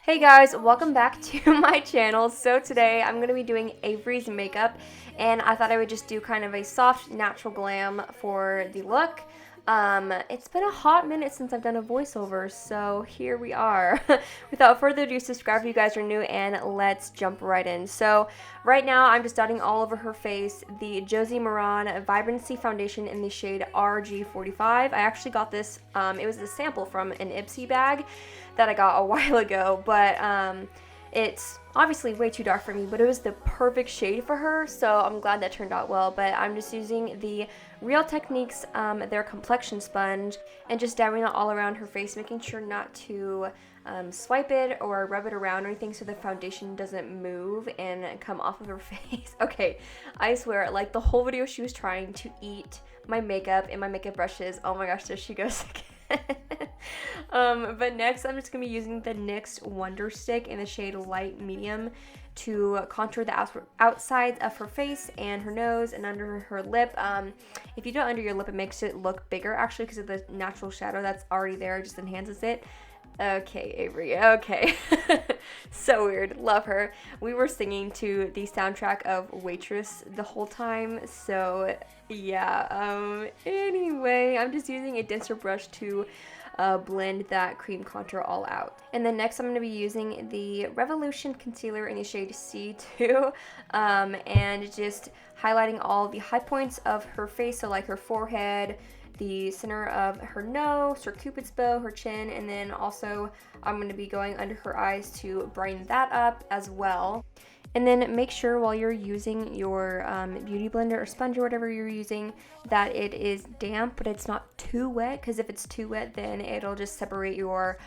Hey guys, welcome back to my channel. So today I'm going to be doing Avery's makeup, and I thought I would just do kind of a soft, natural glam for the look. It's been a hot minute since I've done a voiceover, so here we are. Without further ado, subscribe if you guys are new, and let's jump right in. So right now I'm just dotting all over her face the Josie Maran Vibrancy Foundation in the shade RG45. I actually got this, it was a sample from an Ipsy bag that I got a while ago, but it's obviously way too dark for me, but it was the perfect shade for her, so I'm glad that turned out well. But I'm just using the Real Techniques, their complexion sponge, and just dabbing it all around her face, making sure not to swipe it or rub it around or anything so the foundation doesn't move and come off of her face. Okay, I swear, like the whole video she was trying to eat my makeup and my makeup brushes. Oh my gosh, there she goes again. But next I'm just going to be using the NYX Wonder Stick in the shade Light Medium to contour the outsides of her face and her nose and under her lip. If you do it under your lip, it makes it look bigger actually because of the natural shadow that's already there. It just enhances it. Okay, Avery, okay. So weird, love her. We were singing to the soundtrack of Waitress the whole time, so yeah. Anyway, I'm just using a denser brush to blend that cream contour all out. And then next I'm going to be using the Revolution Concealer in the shade C2, and just highlighting all the high points of her face, so like her forehead, the center of her nose, her cupid's bow, her chin, and then also I'm going to be going under her eyes to brighten that up as well. And then make sure while you're using your beauty blender or sponge or whatever you're using that it is damp, but it's not too wet, because if it's too wet then it'll just separate your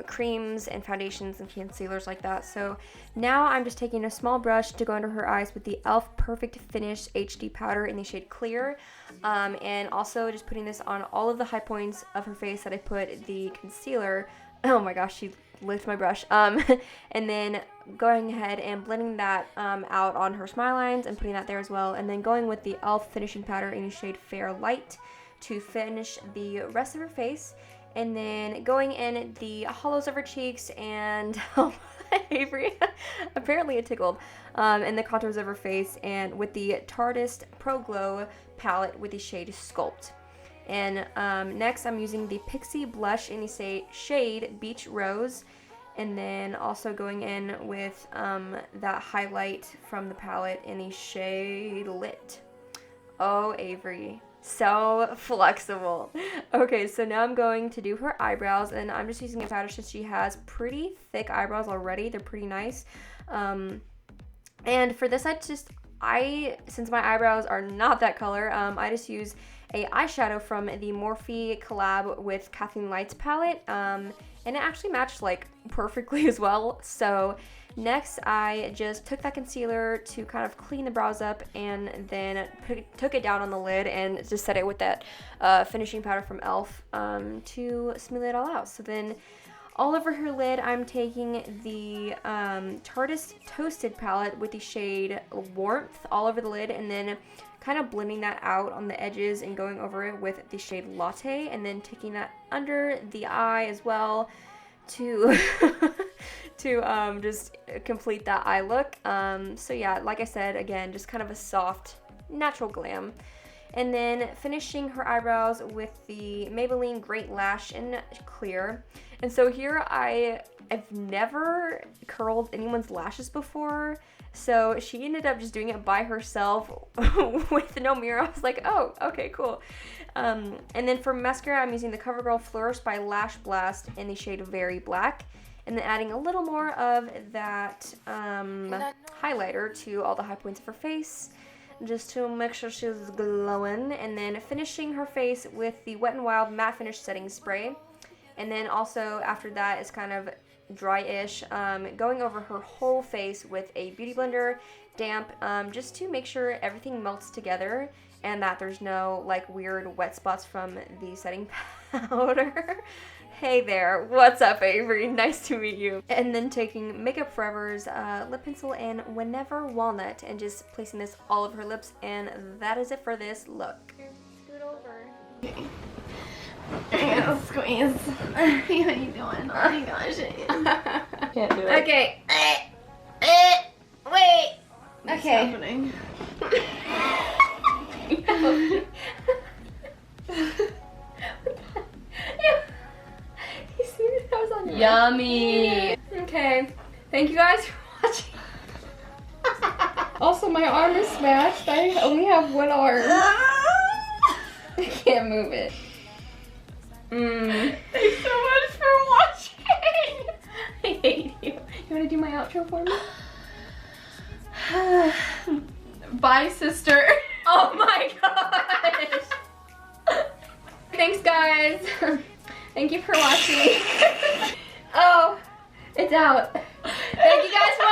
creams and foundations and concealers like that. So now I'm just taking a small brush to go under her eyes with the e.l.f. Perfect Finish HD powder in the shade Clear, and also just putting this on all of the high points of her face that I put the concealer. Oh my gosh, she licked my brush. And then going ahead and blending that out on her smile lines and putting that there as well, and then going with the e.l.f. finishing powder in the shade Fair Light to finish the rest of her face, and then going in the hollows of her cheeks and Avery, apparently it tickled, and the contours of her face, and with the Tarteist Pro Glow palette with the shade Sculpt. And next I'm using the Pixie blush in the shade Beach Rose, and then also going in with that highlight from the palette in the shade Lit. Oh, Avery, so flexible. Okay, so now I'm going to do her eyebrows, and I'm just using a powder since she has pretty thick eyebrows already. They're pretty nice. And for this, since my eyebrows are not that color, I just use a eyeshadow from the Morphe collab with Kathleen Light's palette, and it actually matched like perfectly as well. So next I just took that concealer to kind of clean the brows up, and then took it down on the lid and just set it with that finishing powder from e.l.f. To smooth it all out. So then all over her lid, I'm taking the Tarteist Toasted palette with the shade Warmth all over the lid, and then kind of blending that out on the edges and going over it with the shade Latte, and then taking that under the eye as well to just complete that eye look. So yeah, like I said, again, just kind of a soft, natural glam. And then finishing her eyebrows with the Maybelline Great Lash in Clear. And so here I've never curled anyone's lashes before, so she ended up just doing it by herself with no mirror. I was like, oh, okay, cool. And then for mascara, I'm using the CoverGirl Flourish by Lash Blast in the shade Very Black, and then adding a little more of that highlighter to all the high points of her face, just to make sure she's glowing. And then finishing her face with the Wet n Wild Matte Finish Setting Spray. And then also after that is kind of dry-ish, going over her whole face with a beauty blender, damp, just to make sure everything melts together and that there's no like weird wet spots from the setting powder. Hey there, what's up, Avery? Nice to meet you. And then taking Makeup Forever's lip pencil and Whenever Walnut and just placing this all over her lips, and that is it for this look. Scoot over. Okay. There you go, squeeze. How you doing? Oh my gosh. Can't do it. Okay. Wait. What's Okay. happening? You see that was on your Yummy. Okay. Thank you guys for watching. Also, my arm is smashed. I only have one arm. I can't move it. Thanks so much for watching. I hate you. You want to do my outro for me? Bye, sister. Oh my gosh. Thanks, guys. Thank you for watching. Oh, it's out. Thank you guys for